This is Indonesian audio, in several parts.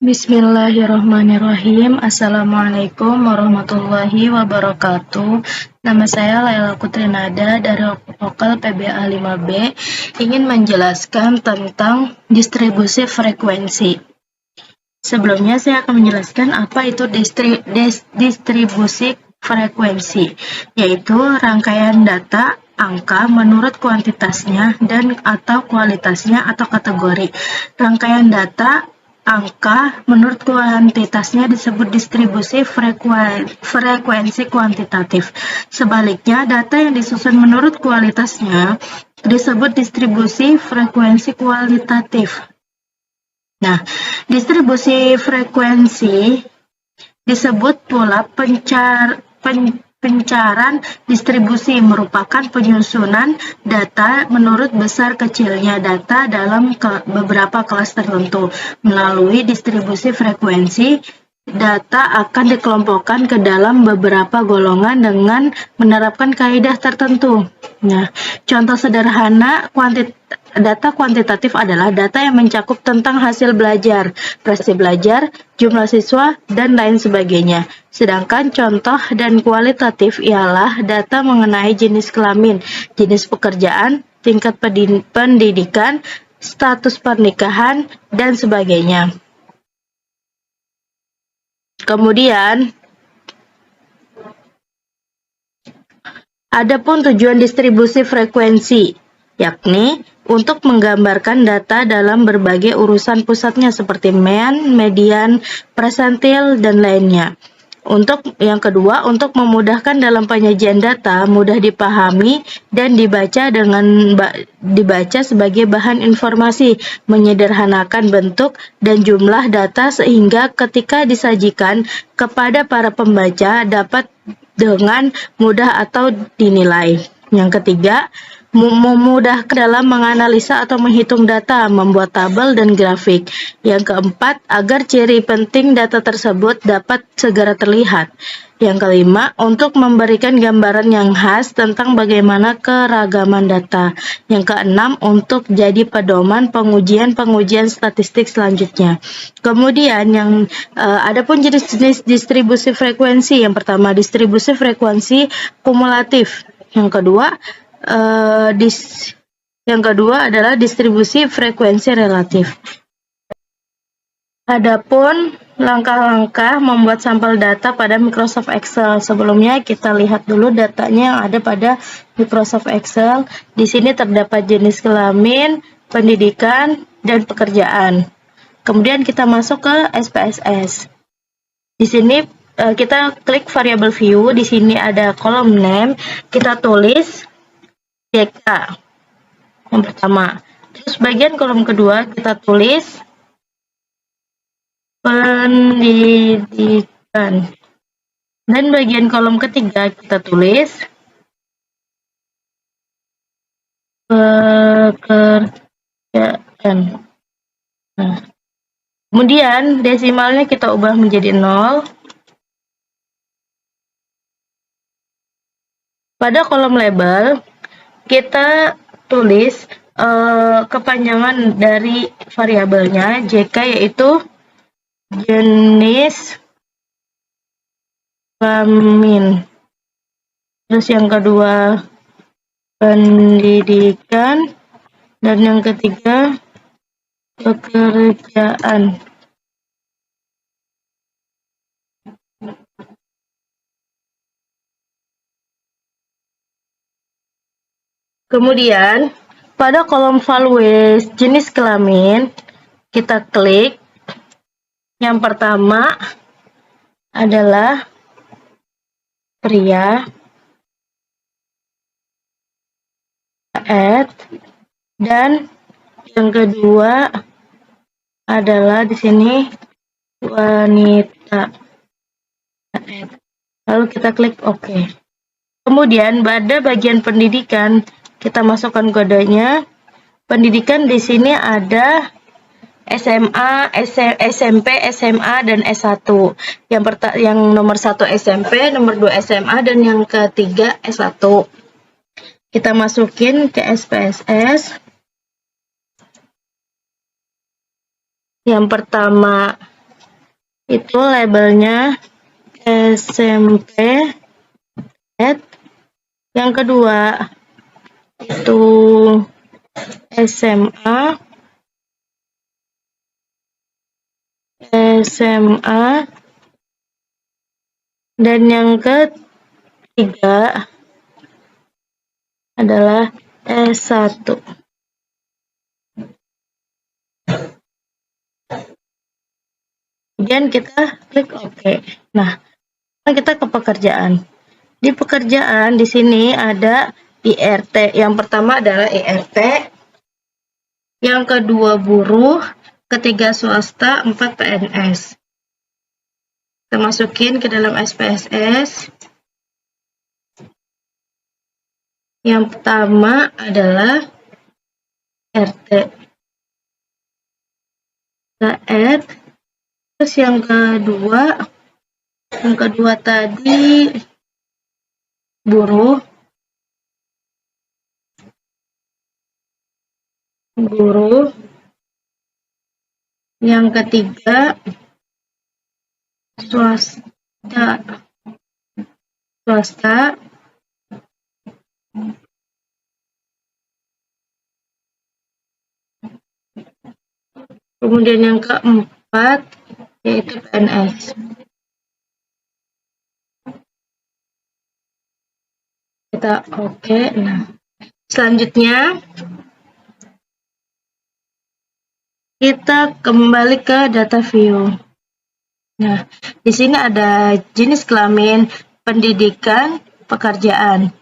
Bismillahirrahmanirrahim. Assalamualaikum warahmatullahi wabarakatuh. Nama saya Laila Kutrinada dari Lokal PBA 5B ingin menjelaskan tentang distribusi frekuensi. Sebelumnya saya akan menjelaskan apa itu distribusi frekuensi, yaitu rangkaian data angka menurut kuantitasnya dan atau kualitasnya atau kategori. Rangkaian data angka menurut kuantitasnya disebut distribusi frekuensi kuantitatif. Sebaliknya, data yang disusun menurut kualitasnya disebut distribusi frekuensi kualitatif. Nah, distribusi frekuensi disebut pula pencaran distribusi, merupakan penyusunan data menurut besar kecilnya data dalam beberapa kelas tertentu. Melalui distribusi frekuensi, data akan dikelompokkan ke dalam beberapa golongan dengan menerapkan kaidah tertentu. Nah, contoh sederhana data kuantitatif adalah data yang mencakup tentang hasil belajar, prestasi belajar, jumlah siswa, dan lain sebagainya. Sedangkan contoh dan kualitatif ialah data mengenai jenis kelamin, jenis pekerjaan, tingkat pendidikan, status pernikahan, dan sebagainya. Kemudian, adapun tujuan distribusi frekuensi, yakni untuk menggambarkan data dalam berbagai urusan pusatnya seperti median, persentil, dan lainnya. Untuk yang kedua, untuk memudahkan dalam penyajian data, mudah dipahami dan dibaca sebagai bahan informasi, menyederhanakan bentuk dan jumlah data sehingga ketika disajikan kepada para pembaca dapat dengan mudah atau dinilai. Yang ketiga, memudahkan dalam menganalisa atau menghitung data, membuat tabel dan grafik. Yang keempat, agar ciri penting data tersebut dapat segera terlihat. Yang kelima, untuk memberikan gambaran yang khas tentang bagaimana keragaman data. Yang keenam, untuk jadi pedoman pengujian statistik selanjutnya. Kemudian adapun jenis distribusi frekuensi. Yang pertama, distribusi frekuensi kumulatif. Yang kedua adalah distribusi frekuensi relatif. Adapun langkah-langkah membuat sampel data pada Microsoft Excel. Sebelumnya kita lihat dulu datanya yang ada pada Microsoft Excel. Di sini terdapat jenis kelamin, pendidikan, dan pekerjaan. Kemudian kita masuk ke SPSS. Di sini kita klik variable view. Di sini ada kolom name. Kita tulis JK yang pertama. Terus bagian kolom kedua kita tulis pendidikan. Dan bagian kolom ketiga kita tulis pekerjaan. Nah, kemudian desimalnya kita ubah menjadi 0. Pada kolom label kita tulis kepanjangan dari variabelnya JK, yaitu jenis kelamin. Terus yang kedua pendidikan, dan yang ketiga pekerjaan. Kemudian pada kolom values jenis kelamin kita klik. Yang pertama adalah pria, dan yang kedua adalah di sini wanita. Lalu kita klik OK. Kemudian pada bagian pendidikan kita masukkan kodenya. Pendidikan di sini ada SMA, SMP, SMA, dan S1. Yang nomor 1 SMP, nomor 2 SMA, dan yang ketiga S1. Kita masukin ke SPSS. Yang pertama itu labelnya SMP. Yang kedua itu SMA. Dan yang ketiga adalah S1. Kemudian kita klik OK. Nah, kita ke pekerjaan. Di pekerjaan di sini ada IRT. Yang pertama adalah IRT, yang kedua buruh, ketiga swasta, 4 PNS. Kita masukin ke dalam SPSS. Yang pertama adalah RT. Kita add. Terus yang kedua tadi buruh. Yang ketiga swasta. Kemudian yang keempat yaitu PNS. Kita oke. Nah, selanjutnya kita kembali ke data view. Nah, di sini ada jenis kelamin, pendidikan, pekerjaan.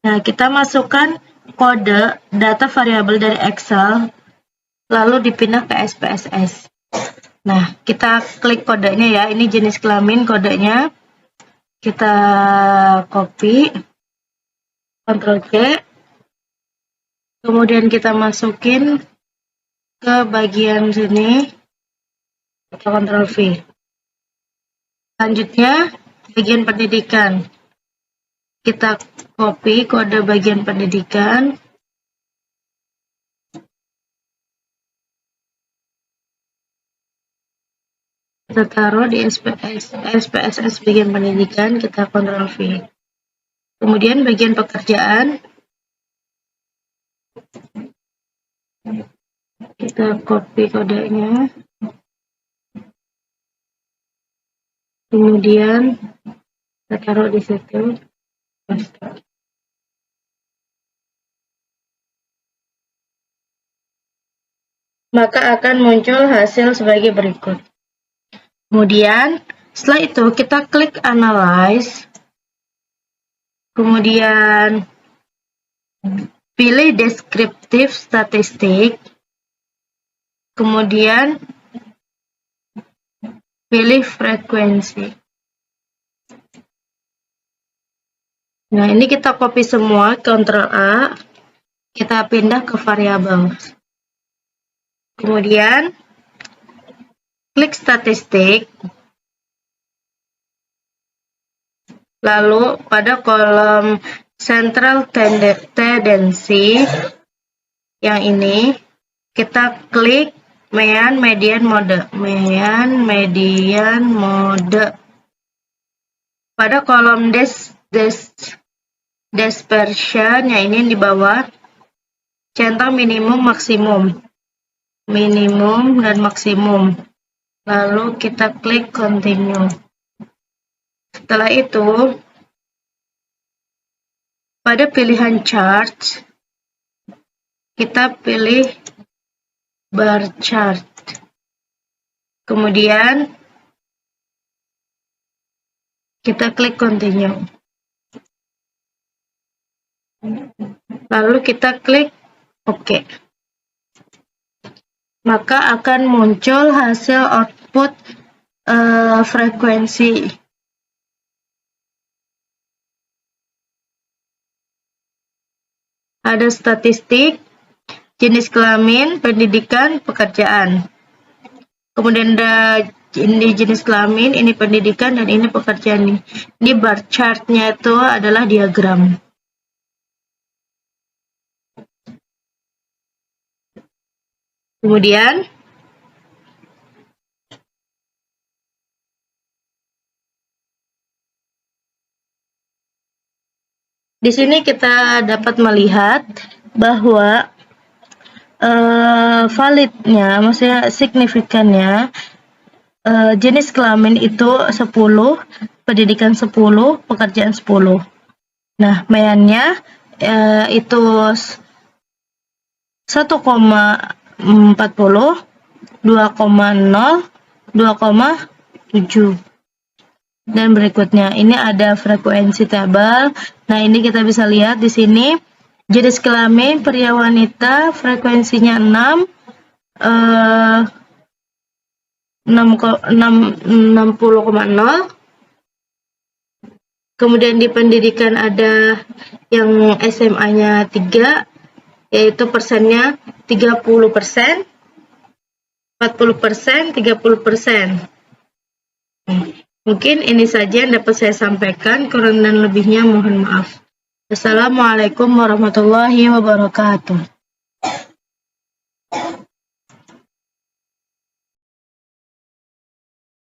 Nah, kita masukkan kode data variabel dari Excel, lalu dipindah ke SPSS. Nah, kita klik kodenya ya. Ini jenis kelamin kodenya. Kita copy, Ctrl C, kemudian kita masukin ke bagian sini, Ctrl V. Selanjutnya, bagian pendidikan. Kita copy kode bagian pendidikan. Kita taruh di SPSS bagian pendidikan, kita Ctrl V. Kemudian bagian pekerjaan, kita copy kodenya. Kemudian kita taruh di situ. Maka akan muncul hasil sebagai berikut. Kemudian setelah itu kita klik Analyze. Kemudian pilih Descriptive Statistik. Kemudian pilih frekuensi. Nah, ini kita copy semua, Ctrl A. Kita pindah ke variabel. Kemudian klik statistik. Lalu pada kolom Central Tendency yang ini kita klik Mean Median Mode. Pada kolom dispersion yang ini di bawah, centang minimum dan maksimum. Lalu kita klik continue. Setelah itu, pada pilihan chart, kita pilih bar chart. Kemudian kita klik continue. Lalu kita klik OK. Maka akan muncul hasil output frekuensi. Ada statistik, jenis kelamin, pendidikan, pekerjaan. Kemudian ada ini jenis kelamin, ini pendidikan, dan ini pekerjaan. Ini bar chartnya itu adalah diagram. Kemudian Di sini kita dapat melihat bahwa validnya, maksudnya signifikannya, jenis kelamin itu 10, pendidikan 10, pekerjaan 10. Nah, meannya itu 1,40, 2,0, 2,7. Dan berikutnya ini ada frekuensi tabel. Nah, ini kita bisa lihat di sini jenis kelamin pria wanita frekuensinya 6, 60,0. Kemudian di pendidikan ada yang SMA-nya 3, yaitu persennya 30%, 40%, 30%. Mungkin ini saja yang dapat saya sampaikan, kurang dan lebihnya mohon maaf. Assalamualaikum warahmatullahi wabarakatuh.